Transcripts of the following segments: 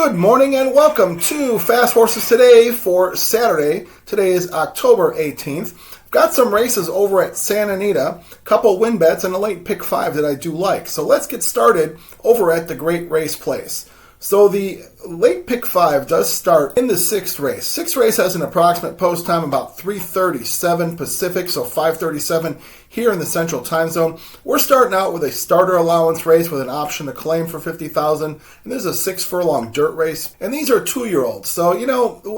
Good morning and welcome to Fast Horses Today for Saturday. Today is October 18th. I've got some races over at Santa Anita, a couple win bets, and a late pick 5 that I do like. So let's get started over at the Great Race Place. So the late pick 5 does start in the 6th race. 6th race has an approximate post time about 3:37 Pacific, so 5:37 here in the Central Time Zone. We're starting out with a starter allowance race with an option to claim for $50,000, and this is a 6 furlong dirt race. And these are 2-year-olds. So,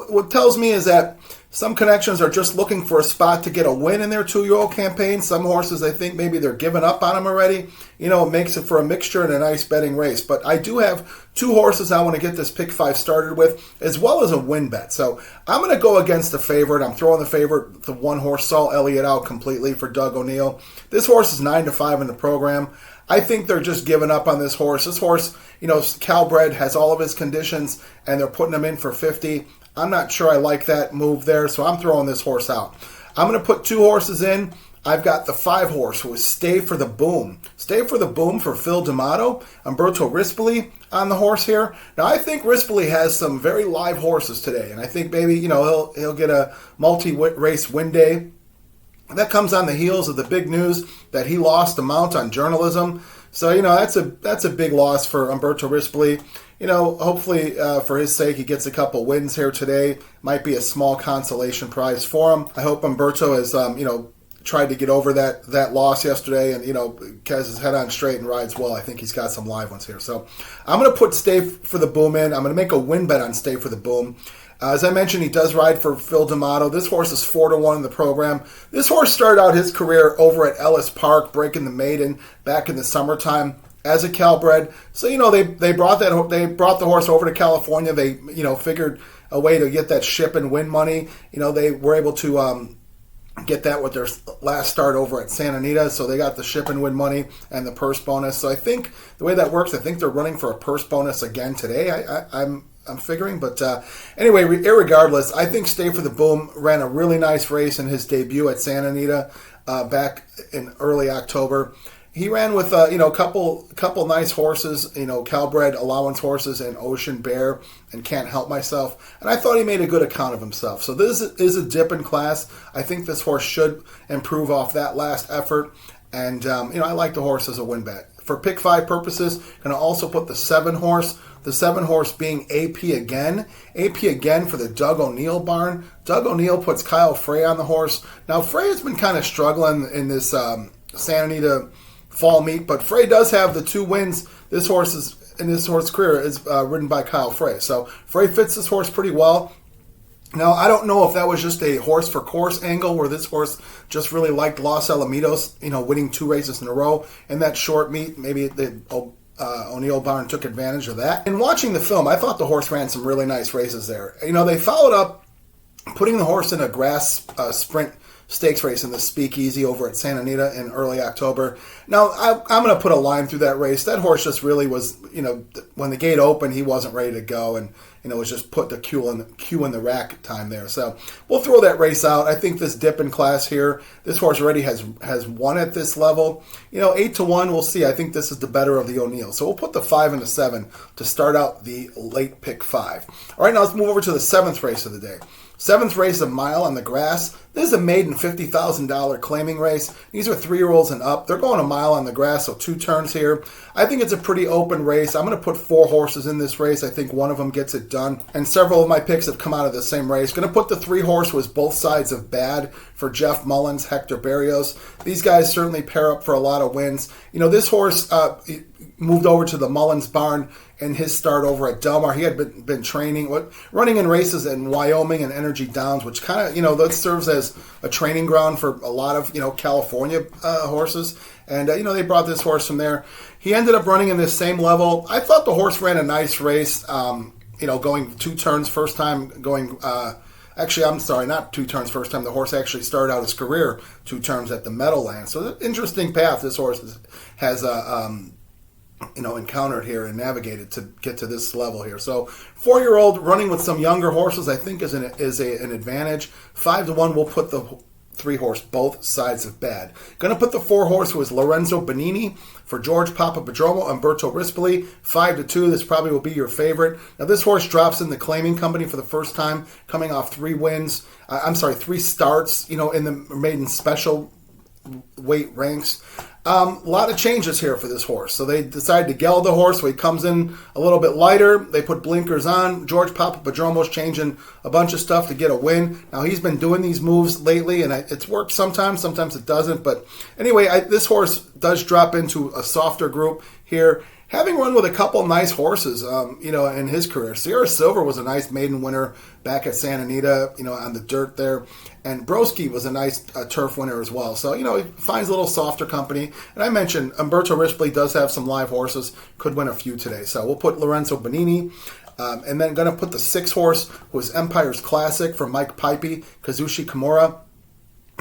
what tells me is that some connections are just looking for a spot to get a win in their 2-year-old campaign. Some horses, I think maybe they're giving up on them already. It makes it for a mixture and a nice betting race. But I do have 2 horses I want to get this pick 5 started with, as well as a win bet. So I'm going to go against the favorite. I'm throwing the favorite, the 1 horse, Saul Elliott, out completely for Doug O'Neill. This horse is 9-5 in the program. I think they're just giving up on this horse. This horse, Calbred, has all of his conditions, and they're putting him in for 50. I'm not sure I like that move there, so I'm throwing this horse out. I'm going to put 2 horses in. I've got the 5 horse, who is Stay for the Boom. Stay for the Boom for Phil D'Amato. Umberto Rispoli on the horse here. Now, I think Rispoli has some very live horses today, and I think maybe, he'll get a multi-race win day. That comes on the heels of the big news that he lost the mount on journalism. So, that's a big loss for Umberto Rispoli. Hopefully for his sake, he gets a couple wins here today. Might be a small consolation prize for him. I hope Umberto has, tried to get over that loss yesterday and, has his head on straight and rides well. I think he's got some live ones here. So I'm going to put Stay for the Boom in. I'm going to make a win bet on Stay for the Boom. As I mentioned, he does ride for Phil D'Amato. This horse is 4-1 in the program. This horse started out his career over at Ellis Park, breaking the maiden back in the summertime as a Calbred. So, they brought the horse over to California. They, figured a way to get that ship and win money. They were able to get that with their last start over at Santa Anita. So they got the ship and win money and the purse bonus. So I think the way that works, I think they're running for a purse bonus again today. I'm figuring, but anyway, irregardless, I think Stay for the Boom ran a really nice race in his debut at Santa Anita back in early October. He ran with a couple nice horses, Calbred allowance horses and Ocean Bear and Can't Help Myself, and I thought he made a good account of himself. So this is a dip in class. I think this horse should improve off that last effort, and I like the horse as a win bet. For pick 5 purposes, going to also put the 7 horse. The 7 horse being AP again. AP again for the Doug O'Neill barn. Doug O'Neill puts Kyle Frey on the horse. Now, Frey has been kind of struggling in this Santa Anita fall meet, but Frey does have the 2 wins. This horse's career is ridden by Kyle Frey. So Frey fits this horse pretty well. Now, I don't know if that was just a horse for course angle where this horse just really liked Los Alamitos, winning 2 races in a row in that short meet. Maybe the O'Neill barn took advantage of that. In watching the film, I thought the horse ran some really nice races there. They followed up putting the horse in a grass sprint stakes race in the Speakeasy over at Santa Anita in early October. Now, I'm going to put a line through that race. That horse just really was, when the gate opened, he wasn't ready to go, and was just put the cue in the rack time there. So we'll throw that race out. I think this dip in class here, this horse already has won at this level. 8-1, we'll see. I think this is the better of the O'Neill. So we'll put the 5 and the 7 to start out the late pick 5. All right, now let's move over to the 7th race of the day. 7th race, a mile on the grass. This is a maiden $50,000 claiming race. These are 3-year-olds and up. They're going a mile on the grass, so 2 turns here. I think it's a pretty open race. I'm going to put 4 horses in this race. I think one of them gets it done. And several of my picks have come out of the same race. Going to put the 3 horse was Both Sides of Bad for Jeff Mullins, Hector Berrios. These guys certainly pair up for a lot of wins. This horse moved over to the Mullins barn in his start over at Del Mar. He had been running in races in Wyoming and Energy Downs, which kind of, that serves as a training ground for a lot of, California horses. And, they brought this horse from there. He ended up running in this same level. I thought the horse ran a nice race, going 2 turns first time going... Actually, I'm sorry, not 2 turns first time. The horse actually started out his career 2 turns at the Meadowlands. So, interesting path this horse has encountered here and navigated to get to this level here. So 4-year-old running with some younger horses, I think is an advantage. 5-1, we'll put the 3-horse, both sides of bad. Going to put the 4-horse, who is Lorenzo Benini, for George Papadromo, Umberto Rispoli, 5-2. This probably will be your favorite. Now, this horse drops in the claiming company for the first time, coming off 3 starts, in the maiden special weight ranks. A lot of changes here for this horse. So they decided to geld the horse, so he comes in a little bit lighter. They put blinkers on. George Papadromo's changing a bunch of stuff to get a win. Now, he's been doing these moves lately, and it's worked sometimes it doesn't. But anyway, this horse does drop into a softer group here, having run with a couple nice horses, in his career. Sierra Silver was a nice maiden winner back at Santa Anita, on the dirt there. And Broski was a nice turf winner as well. So, he finds a little softer company. And I mentioned Umberto Rispoli does have some live horses, could win a few today. So we'll put Lorenzo Benini. And then going to put the 6-horse, who is Empire's Classic, for Mike Pipey, Kazushi Kimura.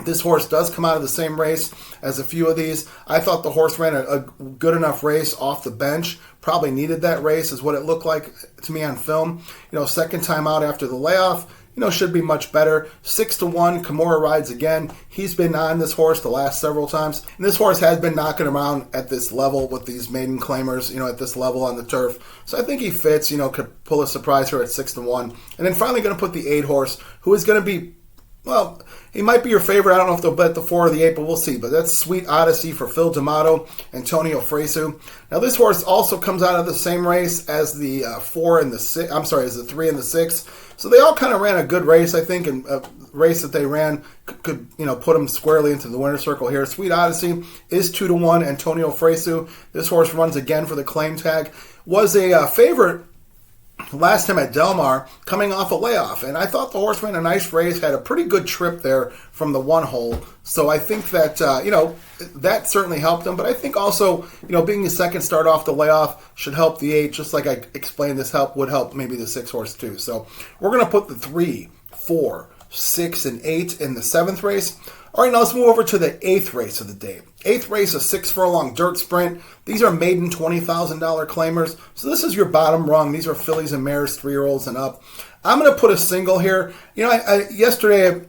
This horse does come out of the same race as a few of these. I thought the horse ran a good enough race off the bench. Probably needed that race, is what it looked like to me on film. Second time out after the layoff, should be much better. 6-1, Kimura rides again. He's been on this horse the last several times. And this horse has been knocking around at this level with these maiden claimers, at this level on the turf. So I think he fits, could pull a surprise here at 6-1. And then finally going to put the 8-horse, who is going to be, well, he might be your favorite. I don't know if they'll bet the 4 or the 8, but we'll see. But that's Sweet Odyssey for Phil D'Amato, Antonio Fresu. Now, this horse also comes out of the same race as the 4 and the 6. I'm sorry, as the 3 and the 6. So they all kind of ran a good race, I think, and a race that they ran could put them squarely into the winner's circle here. Sweet Odyssey is 2-1. Antonio Fresu. This horse runs again for the claim tag. Was a favorite last time at Del Mar, coming off a layoff. And I thought the horse ran a nice race, had a pretty good trip there from the 1 hole. So I think that, that certainly helped him. But I think also, being the second start off the layoff should help the 8, just like I explained this would help maybe the 6-horse too. So we're going to put the 3, 4, 6, and 8 in the 7th race. All right, now let's move over to the 8th race of the day. 8th race, a 6-furlong dirt sprint. These are maiden $20,000 claimers. So this is your bottom rung. These are fillies and mares, 3-year-olds and up. I'm going to put a single here. Yesterday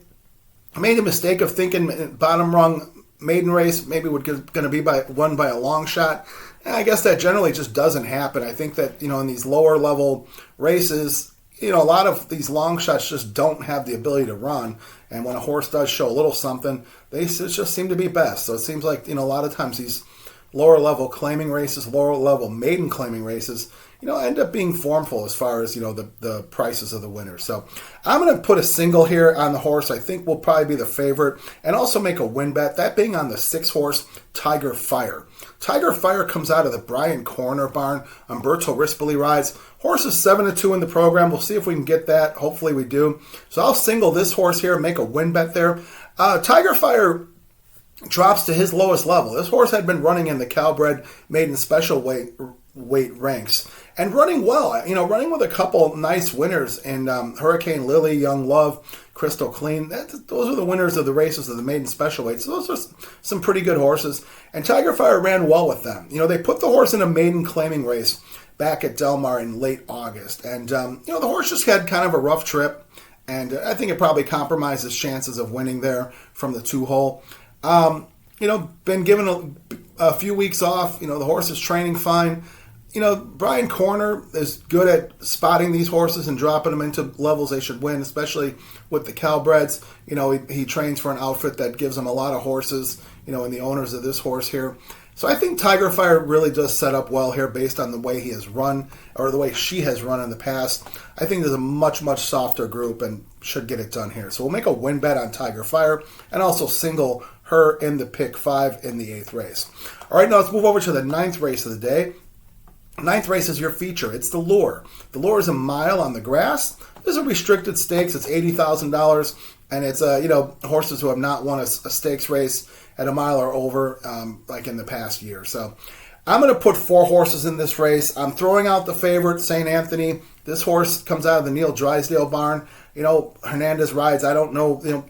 I made a mistake of thinking bottom rung maiden race maybe going to be won by a long shot. And I guess that generally just doesn't happen. I think that, in these lower level races, a lot of these long shots just don't have the ability to run. And when a horse does show a little something, they just seem to be best. So it seems like, a lot of times these lower level claiming races, lower level maiden claiming races, end up being formful as far as, the prices of the winners. So I'm going to put a single here on the horse. I think will probably be the favorite, and also make a win bet, that being on the 6-horse Tiger Fire. Tiger Fire comes out of the Brian Corner barn. Umberto Rispoli rides. Horse is 7-2 in the program. We'll see if we can get that. Hopefully we do. So I'll single this horse here, make a win bet there. Tiger Fire drops to his lowest level. This horse had been running in the Calbred maiden special weight ranks and running well, running with a couple nice winners in Hurricane Lily, Young Love, Crystal Clean. Those are the winners of the races of the maiden special weight. So those are some pretty good horses. And Tiger Fire ran well with them. They put the horse in a maiden claiming race back at Del Mar in late August. And, the horse just had kind of a rough trip. And I think it probably compromised his chances of winning there from the 2 hole. Been given a few weeks off. The horse is training fine. Brian Corner is good at spotting these horses and dropping them into levels they should win, especially with the Calbreds. He trains for an outfit that gives him a lot of horses, and the owners of this horse here. So I think Tiger Fire really does set up well here based on the way he has run, or the way she has run in the past. I think there's a much, much softer group and should get it done here. So we'll make a win bet on Tiger Fire and also single her in the pick 5 in the 8th race. All right, now let's move over to the 9th race of the day. 9th race is your feature. It's the Lure. The Lure is a mile on the grass. This is a restricted stakes. It's $80,000, and it's horses who have not won a stakes race at a mile or over, like in the past year. So I'm going to put 4 horses in this race. I'm throwing out the favorite, St. Anthony. This horse comes out of the Neil Drysdale barn. Hernandez rides. I don't know.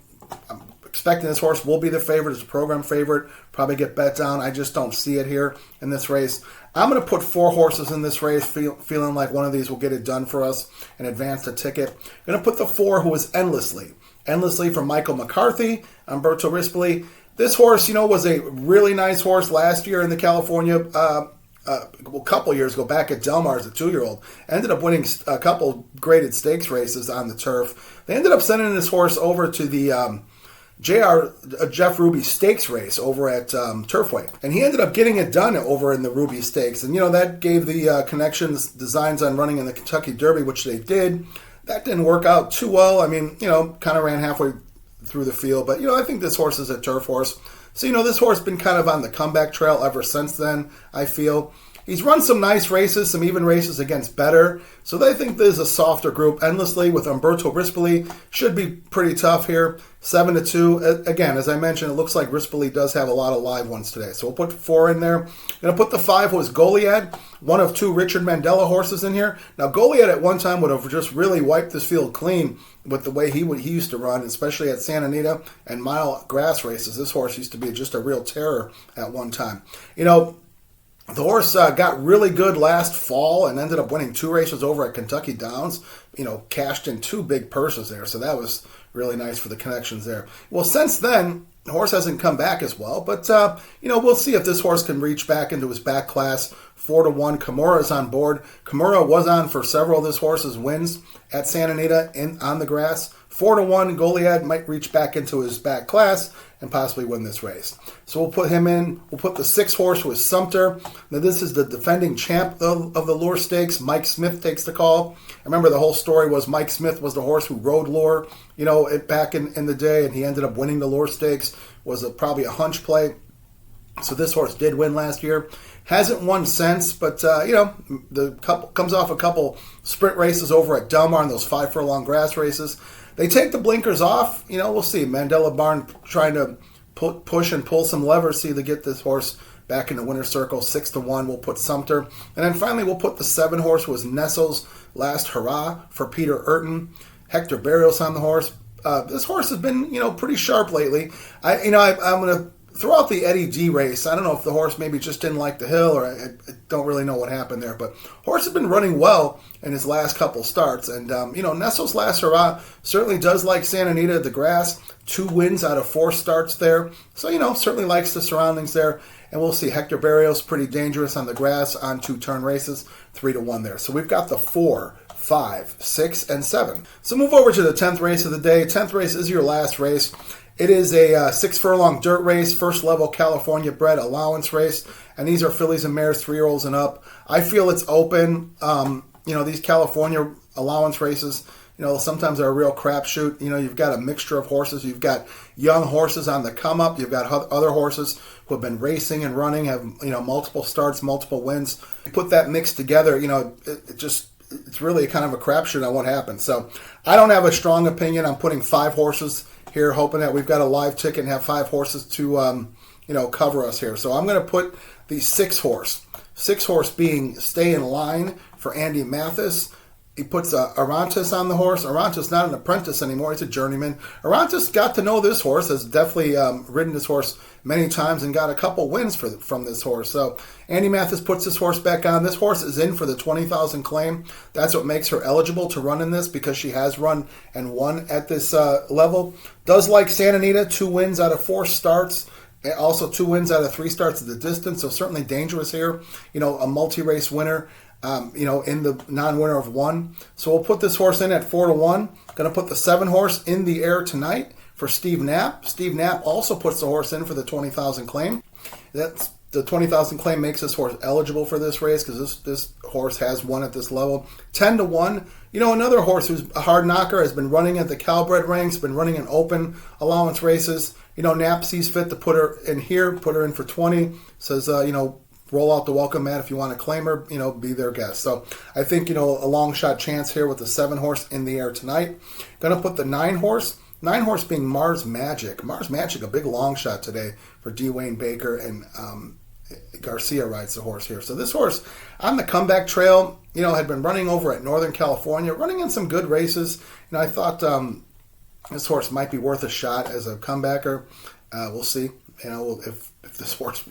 I'm expecting this horse will be the favorite. It's a program favorite. Probably get bet down. I just don't see it here in this race. I'm going to put 4 horses in this race, feeling like one of these will get it done for us and advance the ticket. I'm going to put the 4, who is Endlessly. Endlessly from Michael McCarthy, Umberto Rispoli. This horse, was a really nice horse last year in the California, a couple years ago, back at Del Mar as a 2-year-old. Ended up winning a couple graded stakes races on the turf. They ended up sending this horse over to the Jeff Ruby Stakes race over at Turfway. And he ended up getting it done over in the Ruby Stakes. And, that gave the Connections designs on running in the Kentucky Derby, which they did. That didn't work out too well. I mean, kind of ran halfway through the field. But, I think this horse is a turf horse. So, this horse has been kind of on the comeback trail ever since then, I feel. He's run some nice races, some even races against better. So I think there's a softer group. Endlessly with Umberto Rispoli should be pretty tough here. 7-2. Again, as I mentioned, it looks like Rispoli does have a lot of live ones today. So we'll put 4 in there. Going to put the 5 was Goliad, one of 2 Richard Mandela horses in here. Now, Goliad at one time would have just really wiped this field clean with the way he used to run, especially at Santa Anita and mile grass races. This horse used to be just a real terror at one time. The horse got really good last fall and ended up winning 2 races over at Kentucky Downs. Cashed in 2 big purses there, so that was really nice for the Connections there. Well, since then, the horse hasn't come back as well, but, we'll see if this horse can reach back into his back class. 4-1, Kimura's on board. Kimura was on for several of this horse's wins at Santa Anita on the grass. 4-1, Goliad might reach back into his back class and possibly win this race. So we'll put him in. We'll put the 6 horse with Sumter. Now this is the defending champ of the Lure Stakes. Mike Smith takes the call. I remember the whole story was Mike Smith was the horse who rode Lure, back in the day, and he ended up winning the Lure Stakes. Was probably a hunch play. So this horse did win last year. Hasn't won since, but, the comes off a couple sprint races over at Del Mar in those 5 furlong grass races. They take the blinkers off. We'll see. Mandela Barn trying to push and pull some levers, see to get this horse back in the winner's circle. 6-1, we'll put Sumter. And then finally, we'll put the 7 horse was Nestle's Last Hurrah for Peter Urton. Hector Barrios on the horse. This horse has been, pretty sharp lately. I'm going to throw out the Eddie D race. I don't know if the horse maybe just didn't like the hill, or I don't really know what happened there. But horse has been running well in his last couple starts. And, Nestle's Last Hurrah certainly does like Santa Anita at the grass. 2 wins out of 4 starts there. So, certainly likes the surroundings there. And we'll see. Hector Barrios pretty dangerous on the grass on 2-turn races. 3-1 there. So we've got the 4, 5, 6, and 7. So move over to the 10th race of the day. 10th race is your last race. It is a 6 furlong dirt race, first level California bred allowance race, and these are fillies and mares, 3-year-olds and up. I feel it's open. These California allowance races, sometimes they're a real crapshoot. You've got a mixture of horses. You've got young horses on the come up. You've got other horses who have been racing and running, have multiple starts, multiple wins. You put that mix together, it's really kind of a crapshoot on what happens. So I don't have a strong opinion. I'm putting 5 horses here, hoping that we've got a live ticket and have 5 horses to, cover us here. So I'm going to put the 6 horse. 6 horse being Stay in Line for Andy Mathis. He puts Arantes on the horse. Arantes not an apprentice anymore. He's a journeyman. Arantes got to know this horse, has definitely ridden this horse many times and got a couple wins from this horse. So Andy Mathis puts this horse back on. This horse is in for the 20,000 claim. That's what makes her eligible to run in this, because she has run and won at this level. Does like Santa Anita, 2 wins out of 4 starts. Also 2 wins out of 3 starts at the distance. So certainly dangerous here. A multi-race winner. In the non-winner of 1. So we'll put this horse in at 4-1. Going to put the 7 horse in the air tonight for Steve Knapp. Steve Knapp also puts the horse in for the 20,000 claim. That's the 20,000 claim makes this horse eligible for this race, because this horse has won at this level. 10-1. Another horse who's a hard knocker, has been running at the Calbred ranks, been running in open allowance races. Knapp sees fit to put her in here, put her in for 20. Says, roll out the welcome mat if you want to claim her, be their guest. So I think, a long shot chance here with the 7 horse in the air tonight. Going to put the 9 horse. 9 horse being Mars Magic. Mars Magic, a big long shot today for D. Wayne Baker, and Garcia rides the horse here. So this horse on the comeback trail, had been running over at Northern California, running in some good races. I thought this horse might be worth a shot as a comebacker. We'll see. If this horse,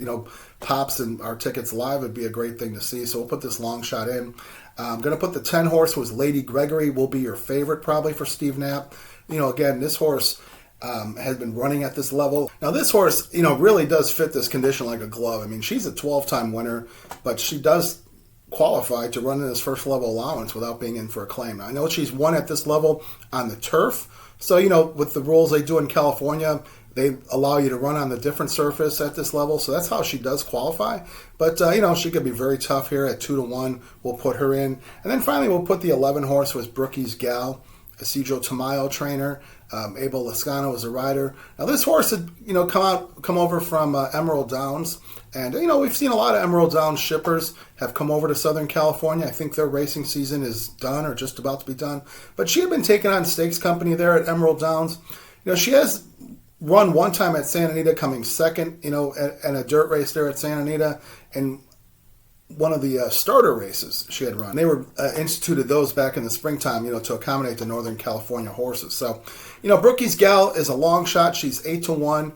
pops and our tickets live, it'd be a great thing to see. So we'll put this long shot in. I'm going to put the 10 horse was Lady Gregory, will be your favorite probably for Steve Knapp. Again, this horse has been running at this level. Now, this horse, really does fit this condition like a glove. I mean, she's a 12-time winner, but she does qualify to run in this first level allowance without being in for a claim. Now, I know she's won at this level on the turf. So, with the rules they do in California, they allow you to run on the different surface at this level. So that's how she does qualify. But, she could be very tough here at 2-1. We'll put her in. And then finally, we'll put the 11 horse with Brookie's Gal, Isidro Tamayo trainer. Abel Lascano is a rider. Now, this horse had, come over from Emerald Downs. And, we've seen a lot of Emerald Downs shippers have come over to Southern California. I think their racing season is done or just about to be done. But she had been taking on stakes company there at Emerald Downs. She has run one time at Santa Anita, coming second, in a dirt race there at Santa Anita. And one of the starter races she had run. They were instituted those back in the springtime, to accommodate the Northern California horses. So, Brookie's Gal is a long shot. She's 8-1.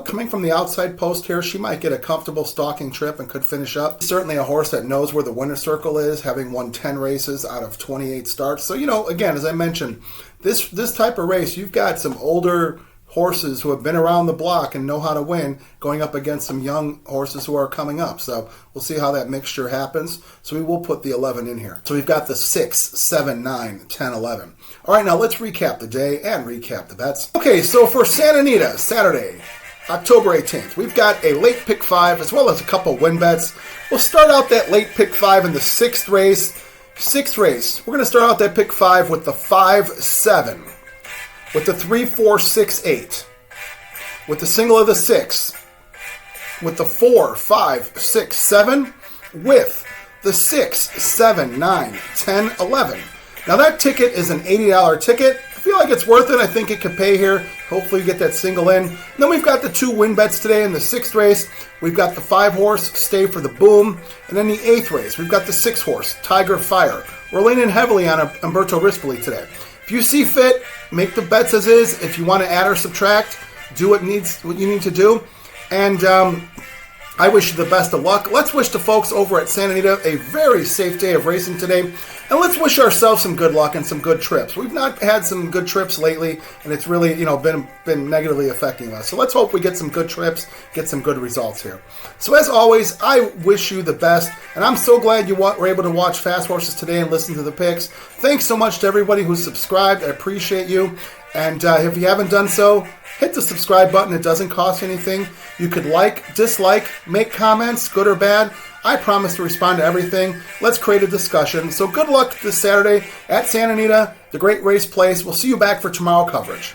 Coming from the outside post here, she might get a comfortable stalking trip and could finish up. Certainly a horse that knows where the winner's circle is, having won 10 races out of 28 starts. So, again, as I mentioned, this type of race, you've got some older horses who have been around the block and know how to win going up against some young horses who are coming up. So we'll see how that mixture happens. So we will put the 11 in here. So we've got the 6, 7, 9, 10, 11. All right, now let's recap the day and recap the bets. Okay, so for Santa Anita, Saturday, October 18th, we've got a late pick 5 as well as a couple win bets. We'll start out that late pick 5 in the sixth race. We're going to start out that pick 5 with the 5-7. With the 3-4-6-8, with the single of the 6, with the 4-5-6-7, with the 6, 7, 9, 10, 11. Now that ticket is an $80 ticket. I feel like it's worth it. I think it could pay here. Hopefully you get that single in. And then we've got the 2 win bets today in the 6th race. We've got the 5 horse, Stay for the Boom. And then the 8th race, we've got the 6 horse, Tiger Fire. We're leaning heavily on Umberto Rispoli today. If you see fit, make the bets as is. If you want to add or subtract, do what you need to do. And I wish you the best of luck. Let's wish the folks over at Santa Anita a very safe day of racing today. And let's wish ourselves some good luck and some good trips. We've not had some good trips lately, and it's really, been negatively affecting us. So let's hope we get some good trips, get some good results here. So as always, I wish you the best, and I'm so glad you were able to watch Fast Horses today and listen to the picks. Thanks so much to everybody who subscribed. I appreciate you. And if you haven't done so, hit the subscribe button. It doesn't cost anything. You could like, dislike, make comments, good or bad. I promise to respond to everything. Let's create a discussion. So good luck this Saturday at Santa Anita, the great race place. We'll see you back for tomorrow coverage.